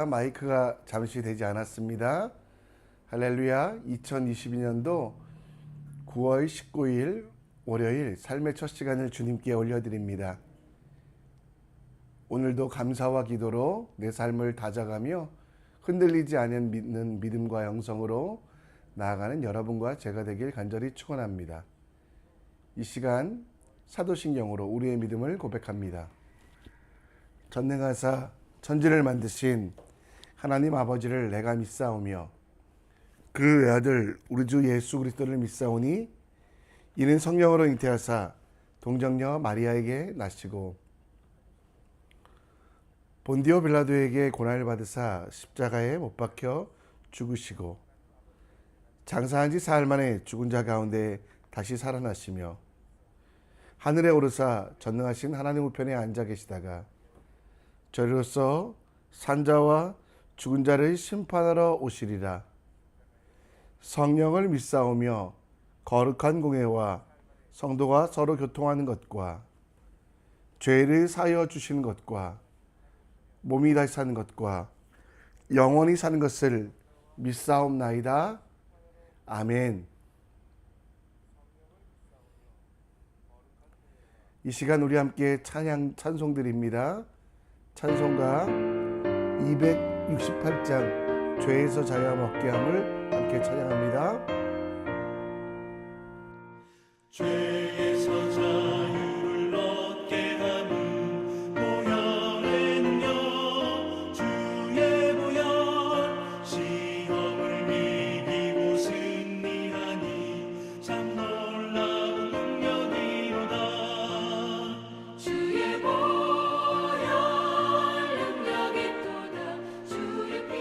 마이크가 잠시 되지 않았습니다. 할렐루야. 2022년도 9월 19일 월요일 삶의 첫 시간을 주님께 올려드립니다. 오늘도 감사와 기도로 내 삶을 다져가며 흔들리지 않는 믿음과 영성으로 나아가는 여러분과 제가 되길 간절히 축원합니다. 이 시간 사도신경으로 우리의 믿음을 고백합니다. 전능하사 천지를 만드신 하나님 아버지를 내가 믿사오며 그 외아들 우리 주 예수 그리스도를 믿사오니 이는 성령으로 잉태하사 동정녀 마리아에게 나시고 본디오 빌라도에게 고난을 받으사 십자가에 못 박혀 죽으시고 장사한 지 사흘 만에 죽은 자 가운데 다시 살아나시며 하늘에 오르사 전능하신 하나님 우편에 앉아 계시다가 저리로서 산자와 죽은 자를 심판하러 오시리라. 성령을 믿사오며 거룩한 공회와 성도가 서로 교통하는 것과 죄를 사하여 주시는 것과 몸이 다시 사는 것과 영원히 사는 것을 믿사옵나이다. 아멘. 이 시간 우리 함께 찬송드립니다. 찬송가 268장 죄에서 자유함 얻게 함을 함께 찬양합니다. 죄에서 자유를 얻게 하는 보혈에는요 주의 보혈 시험을 이기고 승리하니 참 놀라운 능력이로다. 주의 보혈 능력이 또다. 주의 피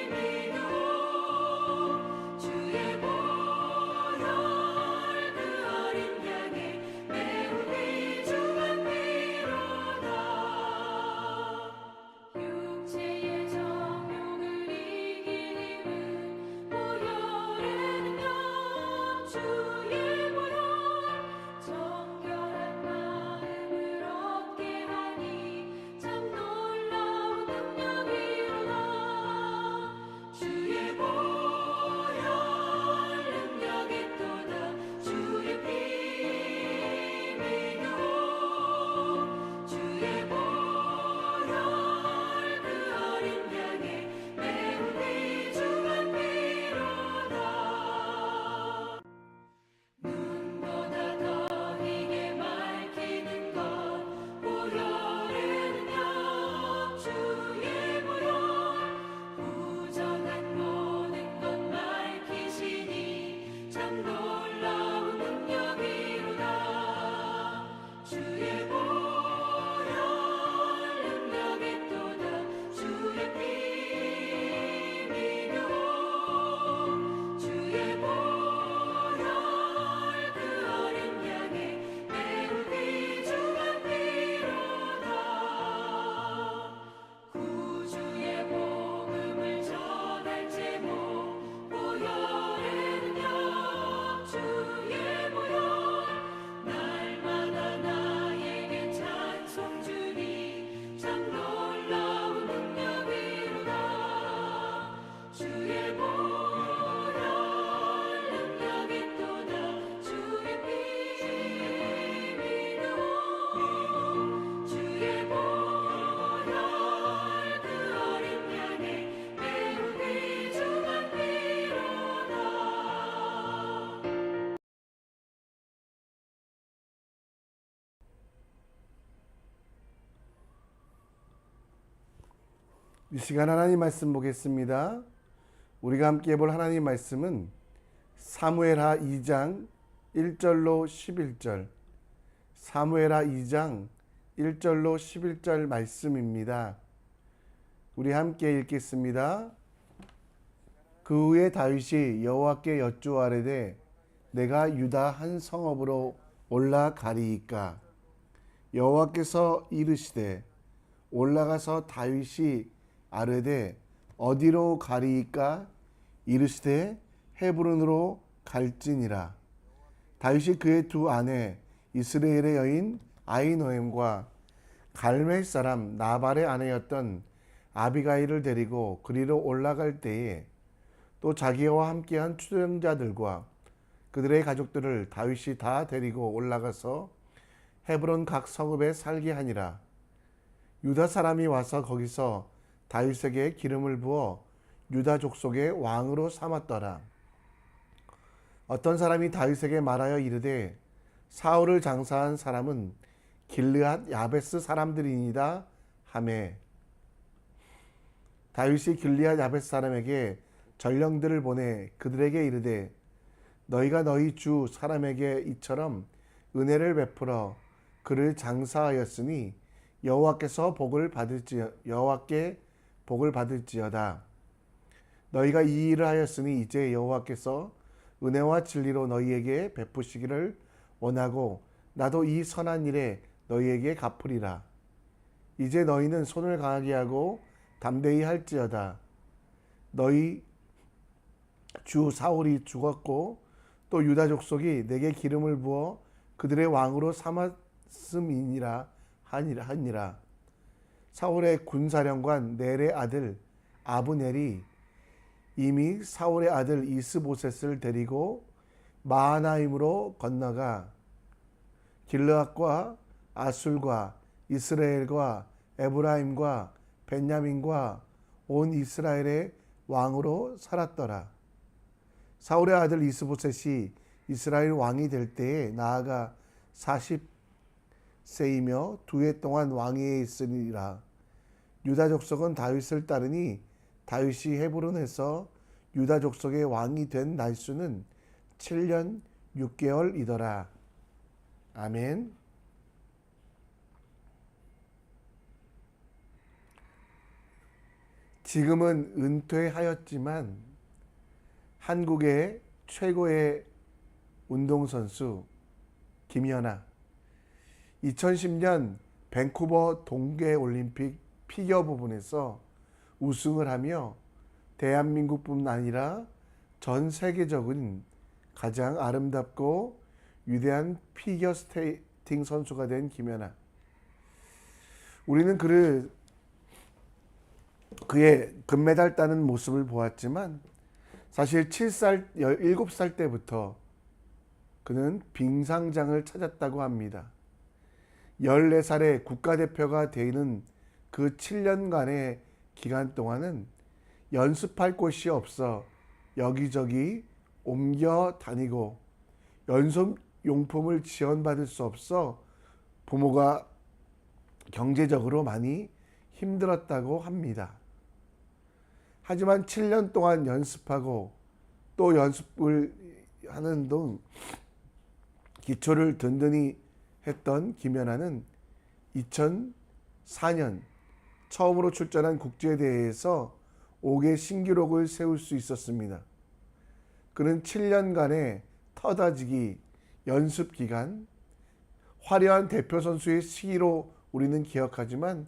믿어 주의 보혈 그 어린 양의 매우 귀중한 피로다. 육체의 정욕을 이긴 힘은 보혈에는요 주의 보혈 정결한 마음을 얻게 하니 참 놀라운 능력이로다. 주의 보혈 능력이 또다. 주의 피 믿어 주의 보혈 그 어린 양의 매우 귀중한 피로다. 눈보다 더 희게 밝히는 것 보혈에는요 주의 보혈 부정한 모든 것 밝히시니 참 놀라운 능력이로다. 주의 보혈 능력이 또다. 주의 피 믿어 주의 보혈 그 어린 양의 매우 귀중한 피로다. 구주의 복음을 전할 제목 보혈에는요 주의 보혈 날마다 나에게 찬송 주니 참 놀라운 능력이로다. 주의 보혈 능력이 또다. 주의 피 믿어 주의 보혈 그 어린 양의 매우 귀중한 피로다. 이 시간 하나님 말씀 보겠습니다. 우리가 함께 볼 하나님 말씀은 사무엘하 2장 1절로 11절 사무엘하 2장 1절로 11절 말씀입니다. 우리 함께 읽겠습니다. 그 후에 다윗이 여호와께 여쭈아뢰되 내가 유다 한 성읍으로 올라가리이까. 여호와께서 이르시되 올라가서 다윗이 아뢰되 어디로 가리이까. 이르시되 헤브론으로 갈지니라. 다윗이 그의 두 아내 이스라엘의 여인 아히노엠과 갈멜 사람 나발의 아내였던 아비가일을 데리고 그리로 올라갈 때에 또 자기와 함께한 추종자들과 그들의 가족들을 다윗이 다 데리고 올라가서 헤브론 각 성읍에 살게 하니라. 유다 사람이 와서 거기서 다윗에게 기름을 부어 유다 족속의 왕으로 삼았더라. 어떤 사람이 다윗에게 말하여 이르되 사울을 장사한 사람은 길르앗 야베스 사람들이니이다 하매 다윗이 길르앗 야베스 사람에게 전령들을 보내 그들에게 이르되 너희가 너희 주 사람에게 이처럼 은혜를 베풀어 그를 장사하였으니 여호와께 복을 받을지어다. 너희가 이 일을 하였으니 이제 여호와께서 은혜와 진리로 너희에게 베푸시기를 원하고 나도 이 선한 일에 너희에게 갚으리라. 이제 너희는 손을 강하게 하고 담대히 할지어다. 너희 주 사울이 죽었고 또 유다 족속이 내게 기름을 부어 그들의 왕으로 삼았음이니라 하니라. 사울의 군사령관 넬의 아들 아브넬이 이미 사울의 아들 이스보셋을 데리고 마하나임으로 건너가 길르앗과 아술과 이스라엘과 에브라임과 벤야민과 온 이스라엘의 왕으로 살았더라. 사울의 아들 이스보셋이 이스라엘 왕이 될 때에 나아가 40세이며 2해 동안 왕위에 있으리라. 유다 족속은 다윗을 따르니 다윗이 헤브론에서 유다 족속의 왕이 된 날수는 7년 6개월이더라. 아멘. 지금은 은퇴하였지만 한국의 최고의 운동선수 김연아 2010년 밴쿠버 동계올림픽 피겨 부분에서 우승을 하며 대한민국뿐 아니라 전 세계적인 가장 아름답고 위대한 피겨 스케이팅 선수가 된 김연아. 우리는 그의 금메달 따는 모습을 보았지만 사실 7살 때부터 그는 빙상장을 찾았다고 합니다. 14살에 국가대표가 되는 그 7년간의 기간 동안은 연습할 곳이 없어 여기저기 옮겨 다니고 연습용품을 지원받을 수 없어 부모가 경제적으로 많이 힘들었다고 합니다. 하지만 7년 동안 연습하고 또 연습을 하는 등 기초를 든든히 했던 김연아는 2004년 처음으로 출전한 국제대회에서 5개 신기록을 세울 수 있었습니다. 그는 7년간의 터다지기 연습 기간, 화려한 대표 선수의 시기로 우리는 기억하지만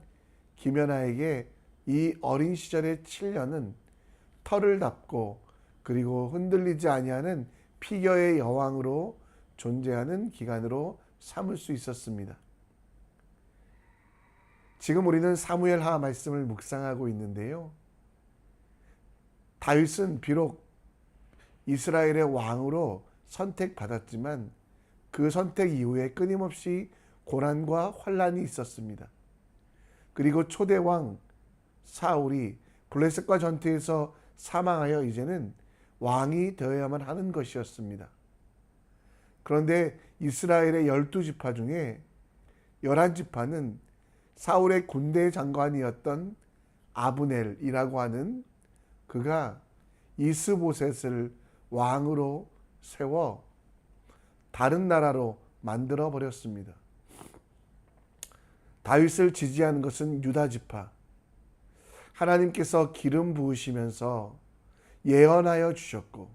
김연아에게 이 어린 시절의 7년은 털을 닦고 그리고 흔들리지 아니하는 피겨의 여왕으로 존재하는 기간으로 삼을 수 있었습니다. 지금 우리는 사무엘하 말씀을 묵상하고 있는데요. 다윗은 비록 이스라엘의 왕으로 선택받았지만 그 선택 이후에 끊임없이 고난과 환난이 있었습니다. 그리고 초대왕 사울이 블레셋과 전투에서 사망하여 이제는 왕이 되어야만 하는 것이었습니다. 그런데 이스라엘의 12지파 중에 11지파는 사울의 군대 장관이었던 아브넬이라고 하는 그가 이스보셋을 왕으로 세워 다른 나라로 만들어 버렸습니다. 다윗을 지지하는 것은 유다지파. 하나님께서 기름 부으시면서 예언하여 주셨고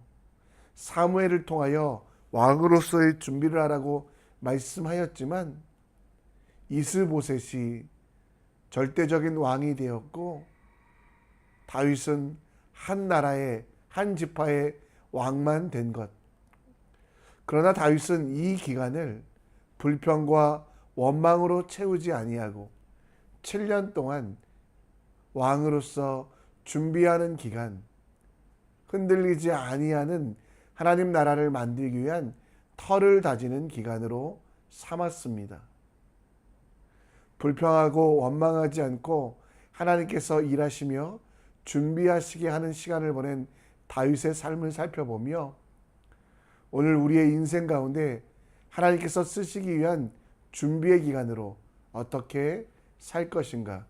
사무엘을 통하여 왕으로서의 준비를 하라고 말씀하였지만 이스보셋이 절대적인 왕이 되었고 다윗은 한 나라의 한 지파의 왕만 된 것. 그러나 다윗은 이 기간을 불평과 원망으로 채우지 아니하고 7년 동안 왕으로서 준비하는 기간, 흔들리지 아니하는 하나님 나라를 만들기 위한 터를 다지는 기간으로 삼았습니다. 불평하고 원망하지 않고 하나님께서 일하시며 준비하시게 하는 시간을 보낸 다윗의 삶을 살펴보며 오늘 우리의 인생 가운데 하나님께서 쓰시기 위한 준비의 기간으로 어떻게 살 것인가,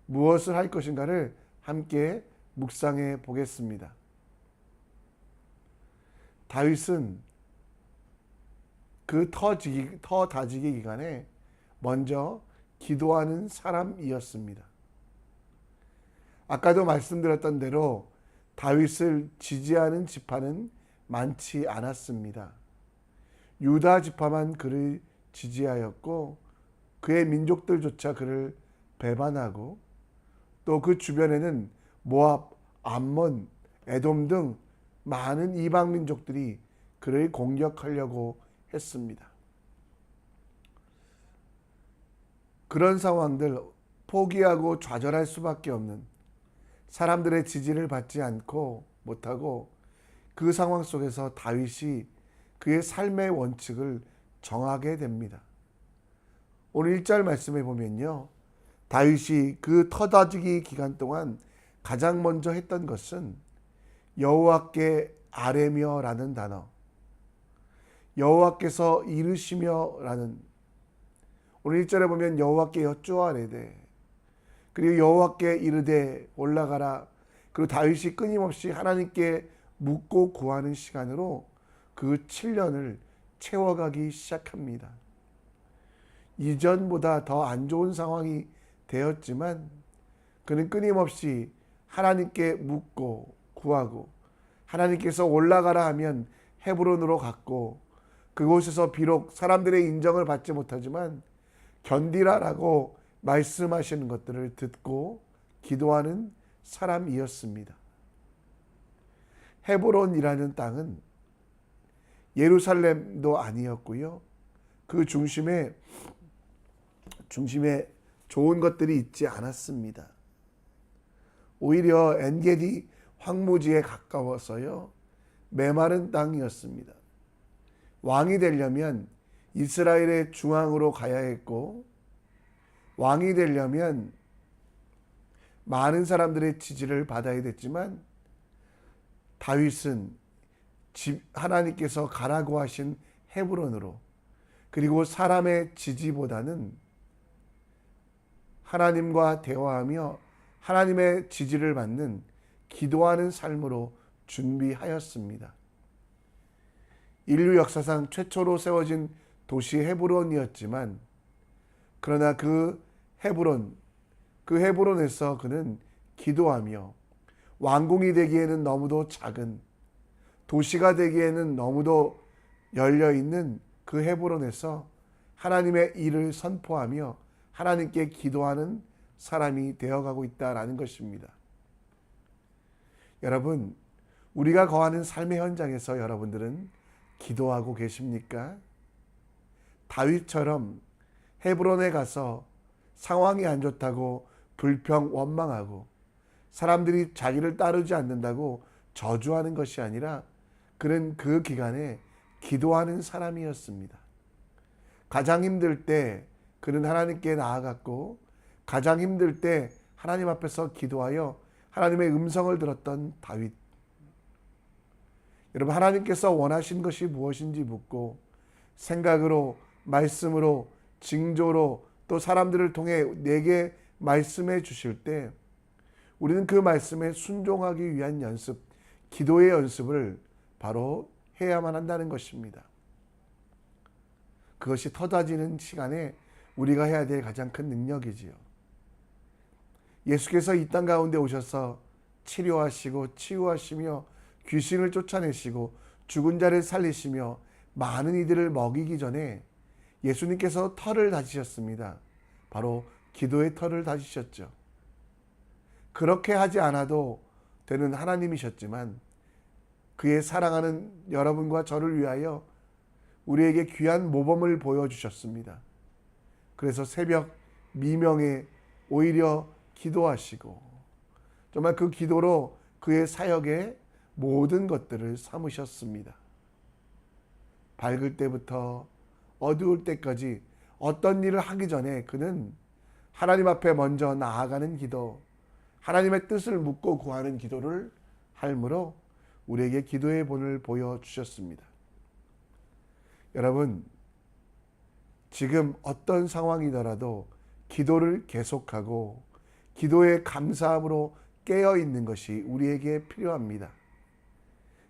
무엇을 할 것인가를 함께 묵상해 보겠습니다. 다윗은 그 터 다지기 기간에 먼저 기도하는 사람이었습니다. 아까도 말씀드렸던 대로 다윗을 지지하는 지파는 많지 않았습니다. 유다 지파만 그를 지지하였고 그의 민족들조차 그를 배반하고 또 그 주변에는 모압, 암몬, 에돔 등 많은 이방 민족들이 그를 공격하려고 했습니다. 그런 상황들, 포기하고 좌절할 수밖에 없는, 사람들의 지지를 받지 않고 못하고 그 상황 속에서 다윗이 그의 삶의 원칙을 정하게 됩니다. 오늘 1절 말씀에 보면요, 다윗이 그 터다지기 기간 동안 가장 먼저 했던 것은 여호와께 아뢰며라는 단어, 여호와께서 이르시며라는, 오늘 1절에 보면 여호와께 여쭈아래되, 그리고 여호와께 이르되 올라가라. 그리고 다윗이 끊임없이 하나님께 묻고 구하는 시간으로 그 7년을 채워가기 시작합니다. 이전보다 더 안 좋은 상황이 되었지만 그는 끊임없이 하나님께 묻고 구하고, 하나님께서 올라가라 하면 헤브론으로 갔고, 그곳에서 비록 사람들의 인정을 받지 못하지만 견디라라고 말씀하시는 것들을 듣고 기도하는 사람이었습니다. 헤브론이라는 땅은 예루살렘도 아니었고요, 그 중심에 좋은 것들이 있지 않았습니다. 오히려 엔게디 황무지에 가까워서요, 메마른 땅이었습니다. 왕이 되려면 이스라엘의 중앙으로 가야 했고, 왕이 되려면 많은 사람들의 지지를 받아야 됐지만 다윗은 하나님께서 가라고 하신 헤브론으로, 그리고 사람의 지지보다는 하나님과 대화하며 하나님의 지지를 받는 기도하는 삶으로 준비하였습니다. 인류 역사상 최초로 세워진 도시 헤브론이었지만, 그러나 그 헤브론에서 그는 기도하며 왕궁이 되기에는 너무도 작은, 도시가 되기에는 너무도 열려있는 그 헤브론에서 하나님의 일을 선포하며 하나님께 기도하는 사람이 되어가고 있다라는 것입니다. 여러분, 우리가 거하는 삶의 현장에서 여러분들은 기도하고 계십니까? 다윗처럼 헤브론에 가서 상황이 안 좋다고 불평 원망하고 사람들이 자기를 따르지 않는다고 저주하는 것이 아니라 그는 그 기간에 기도하는 사람이었습니다. 가장 힘들 때 그는 하나님께 나아갔고, 가장 힘들 때 하나님 앞에서 기도하여 하나님의 음성을 들었던 다윗. 여러분, 하나님께서 원하신 것이 무엇인지 묻고 생각으로, 말씀으로, 징조로, 또 사람들을 통해 내게 말씀해 주실 때 우리는 그 말씀에 순종하기 위한 연습, 기도의 연습을 바로 해야만 한다는 것입니다. 그것이 터다지는 시간에 우리가 해야 될 가장 큰 능력이지요. 예수께서 이 땅 가운데 오셔서 치료하시고 치유하시며 귀신을 쫓아내시고 죽은 자를 살리시며 많은 이들을 먹이기 전에 예수님께서 터를 다지셨습니다. 바로 기도의 터를 다지셨죠. 그렇게 하지 않아도 되는 하나님이셨지만 그의 사랑하는 여러분과 저를 위하여 우리에게 귀한 모범을 보여주셨습니다. 그래서 새벽 미명에 오히려 기도하시고 정말 그 기도로 그의 사역의 모든 것들을 삼으셨습니다. 밝을 때부터 어두울 때까지 어떤 일을 하기 전에 그는 하나님 앞에 먼저 나아가는 기도, 하나님의 뜻을 묻고 구하는 기도를 할므로 우리에게 기도의 본을 보여주셨습니다. 여러분, 지금 어떤 상황이더라도 기도를 계속하고 기도의 감사함으로 깨어있는 것이 우리에게 필요합니다.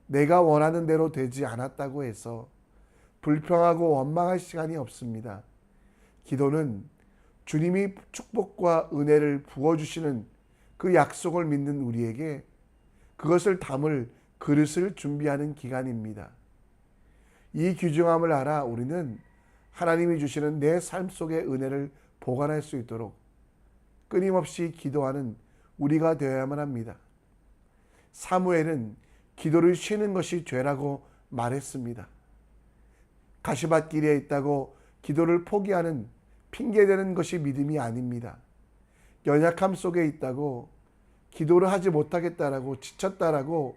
내가 원하는 대로 되지 않았다고 해서 불평하고 원망할 시간이 없습니다. 기도는 주님이 축복과 은혜를 부어주시는 그 약속을 믿는 우리에게 그것을 담을 그릇을 준비하는 기간입니다. 이 귀중함을 알아 우리는 하나님이 주시는 내 삶 속의 은혜를 보관할 수 있도록 끊임없이 기도하는 우리가 되어야만 합니다. 사무엘은 기도를 쉬는 것이 죄라고 말했습니다. 가시밭길에 있다고 기도를 포기하는 핑계대는 것이 믿음이 아닙니다. 연약함 속에 있다고 기도를 하지 못하겠다라고 지쳤다라고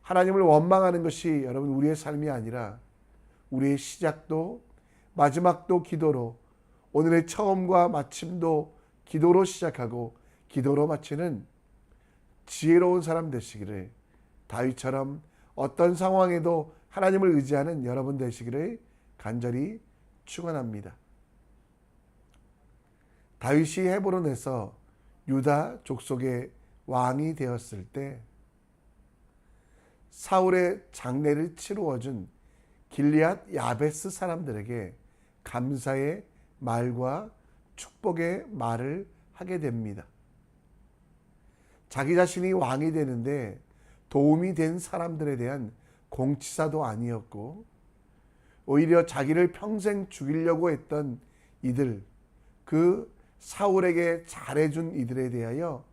하나님을 원망하는 것이 여러분 우리의 삶이 아니라 우리의 시작도 마지막도 기도로, 오늘의 처음과 마침도 기도로 시작하고 기도로 마치는 지혜로운 사람 되시기를, 다윗처럼 어떤 상황에도 하나님을 의지하는 여러분 되시기를 간절히 축원합니다. 다윗이 헤브론에서 유다 족속의 왕이 되었을 때 사울의 장례를 치루어준 길리앗 야베스 사람들에게 감사의 말과 축복의 말을 하게 됩니다. 자기 자신이 왕이 되는데 도움이 된 사람들에 대한 공치사도 아니었고, 오히려 자기를 평생 죽이려고 했던 이들, 그 사울에게 잘해준 이들에 대하여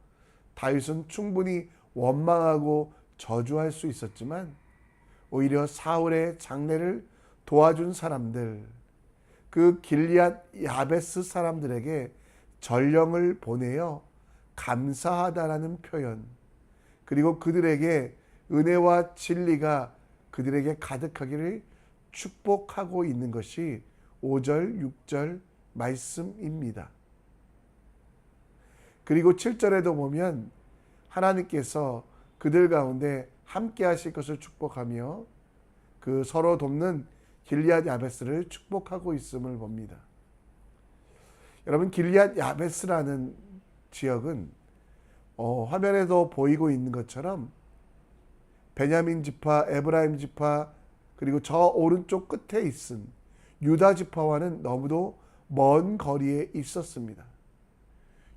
다윗은 충분히 원망하고 저주할 수 있었지만, 오히려 사울의 장례를 도와준 사람들, 그 길리앗 야베스 사람들에게 전령을 보내어 감사하다라는 표현, 그리고 그들에게 은혜와 진리가 그들에게 가득하기를 축복하고 있는 것이 5절, 6절 말씀입니다. 그리고 7절에도 보면 하나님께서 그들 가운데 함께 하실 것을 축복하며 그 서로 돕는 길리앗 야베스를 축복하고 있음을 봅니다. 여러분, 길리앗 야베스라는 지역은 화면에도 보이고 있는 것처럼 베냐민 지파, 에브라임 지파, 그리고 저 오른쪽 끝에 있은 유다 지파와는 너무도 먼 거리에 있었습니다.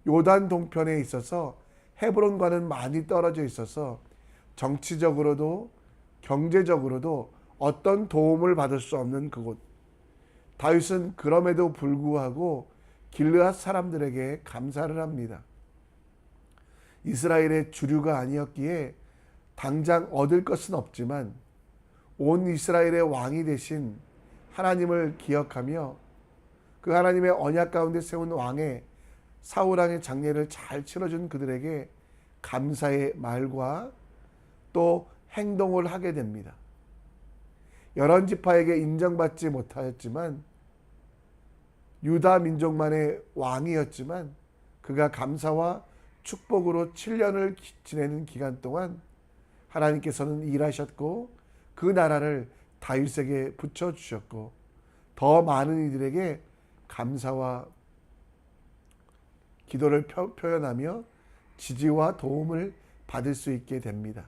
요단 동편에 있어서 헤브론과는 많이 떨어져 있어서 정치적으로도 경제적으로도 어떤 도움을 받을 수 없는 그곳. 다윗은 그럼에도 불구하고 길르앗 사람들에게 감사를 합니다. 이스라엘의 주류가 아니었기에 당장 얻을 것은 없지만 온 이스라엘의 왕이 되신 하나님을 기억하며 그 하나님의 언약 가운데 세운 왕의 사울왕의 장례를 잘 치러준 그들에게 감사의 말과 또 행동을 하게 됩니다. 여러 지파에게 인정받지 못하였지만 유다 민족만의 왕이었지만 그가 감사와 축복으로 7년을 지내는 기간 동안 하나님께서는 일하셨고 그 나라를 다윗에게 붙여주셨고 더 많은 이들에게 감사와 기도를 표현하며 지지와 도움을 받을 수 있게 됩니다.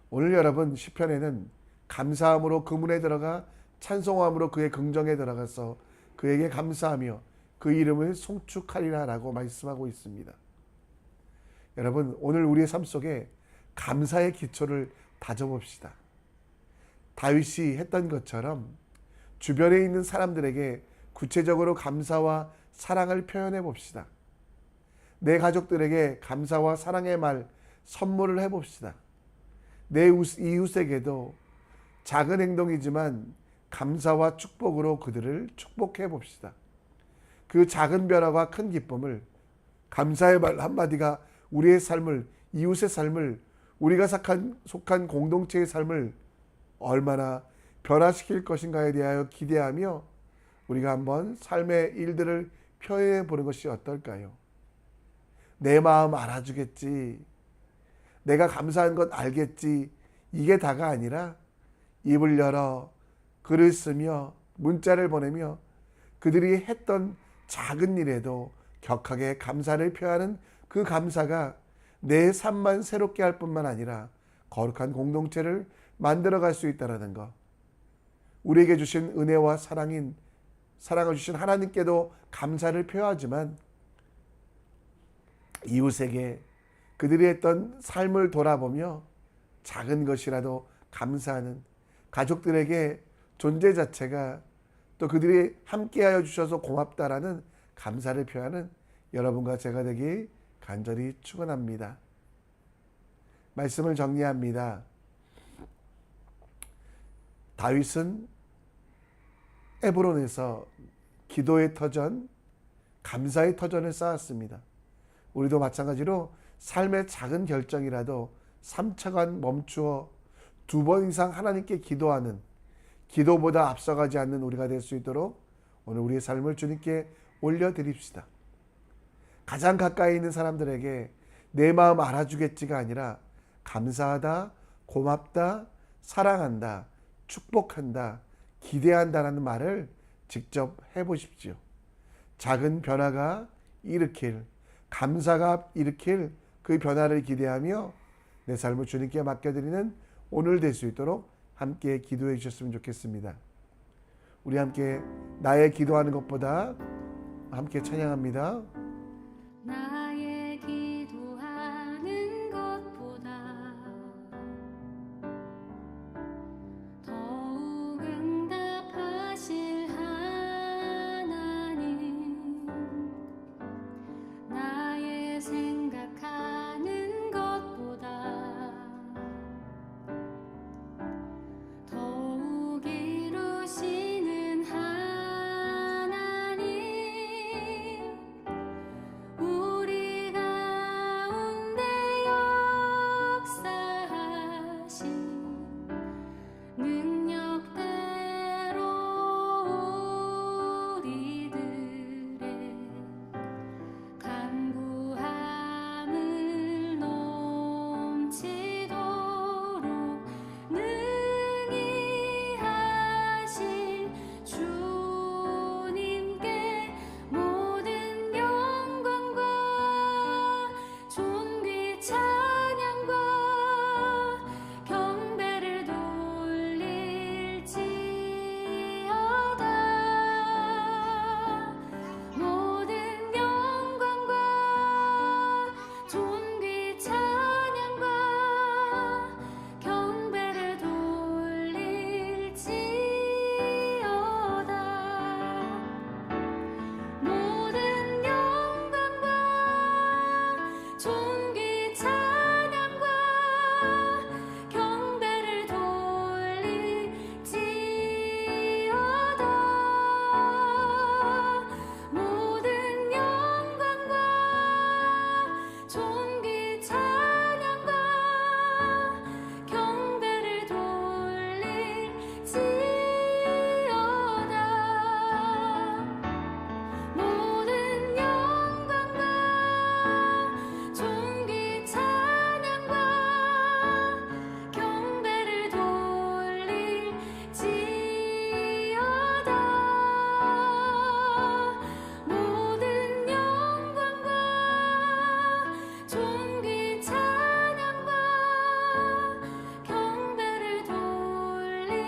오늘 여러분 시편에는 감사함으로 그 문에 들어가 찬송함으로 그의 긍정에 들어가서 그에게 감사하며 그 이름을 송축하리라 라고 말씀하고 있습니다. 여러분, 오늘 우리의 삶 속에 감사의 기초를 다져봅시다. 다윗이 했던 것처럼 주변에 있는 사람들에게 구체적으로 감사와 사랑을 표현해 봅시다. 내 가족들에게 감사와 사랑의 말 선물을 해봅시다. 내 이웃에게도 작은 행동이지만 감사와 축복으로 그들을 축복해 봅시다. 그 작은 변화와 큰 기쁨을 감사의 말 한마디가 우리의 삶을, 이웃의 삶을, 우리가 속한 공동체의 삶을 얼마나 변화시킬 것인가에 대하여 기대하며 우리가 한번 삶의 일들을 표현해 보는 것이 어떨까요? 내 마음 알아주겠지, 내가 감사한 것 알겠지, 이게 다가 아니라 입을 열어 글을 쓰며 문자를 보내며 그들이 했던 작은 일에도 격하게 감사를 표하는 그 감사가 내 삶만 새롭게 할 뿐만 아니라 거룩한 공동체를 만들어갈 수 있다는 것, 우리에게 주신 은혜와 사랑을 주신 하나님께도 감사를 표하지만 이웃에게 그들이 했던 삶을 돌아보며 작은 것이라도 감사하는, 가족들에게 존재 자체가 또 그들이 함께하여 주셔서 고맙다라는 감사를 표하는 여러분과 제가 되기 간절히 축원합니다. 말씀을 정리합니다. 다윗은 에브론에서 기도의 터전, 감사의 터전을 쌓았습니다. 우리도 마찬가지로 삶의 작은 결정이라도 3차간 멈추어 2번 이상 하나님께 기도하는, 기도보다 앞서가지 않는 우리가 될 수 있도록 오늘 우리의 삶을 주님께 올려드립시다. 가장 가까이 있는 사람들에게 내 마음 알아주겠지가 아니라 감사하다, 고맙다, 사랑한다, 축복한다, 기대한다라는 말을 직접 해보십시오. 작은 변화가 일으킬, 감사가 일으킬 그 변화를 기대하며 내 삶을 주님께 맡겨드리는 오늘 될 수 있도록 함께 기도해 주셨으면 좋겠습니다. 우리 함께 나의 기도하는 것보다 함께 찬양합니다. 나의 기도하는 것보다 더욱 응답하실 하나님, 나의 생각하는 것보다 더욱 이루시는 하나님, 우리 가운데 역사하신 능력대로 우리들의 간구함을 넘치도록 능히 하실 주님께 모든 영광과 존귀 찬양과 경배를 돌릴지어다. 모든 영광과 존귀 찬양과 경배를 돌릴지어다. 모든 영광과 존귀 찬양과 경배를 돌릴지어다. 모든 영광과 존귀 찬양과 경배를 돌릴지어다. 모든 영광과 존귀 찬양과 경배를 돌릴지어다. 모든 영광과 존귀 찬양과 경배를 돌릴지어다.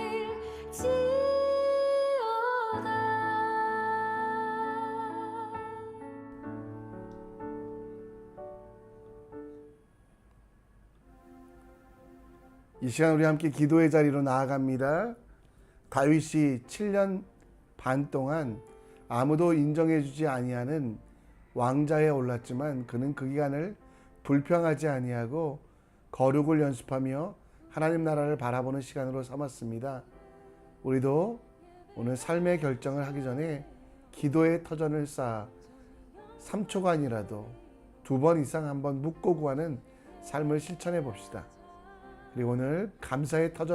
이 시간 우리 함께 기도의 자리로 나아갑니다. 다윗이 7년 반 동안 아무도 인정해주지 아니하는 왕자에 올랐지만 그는 그 기간을 불평하지 아니하고 거룩을 연습하며 하나님 나라를 바라보는 시간으로 삼았습니다. 우리도 오늘 삶의 결정을 하기 전에 기도의 터전을 쌓아 3초간이라도 두 번 이상 한번 묻고 구하는 삶을 실천해 봅시다. 그리고 오늘 감사의 터전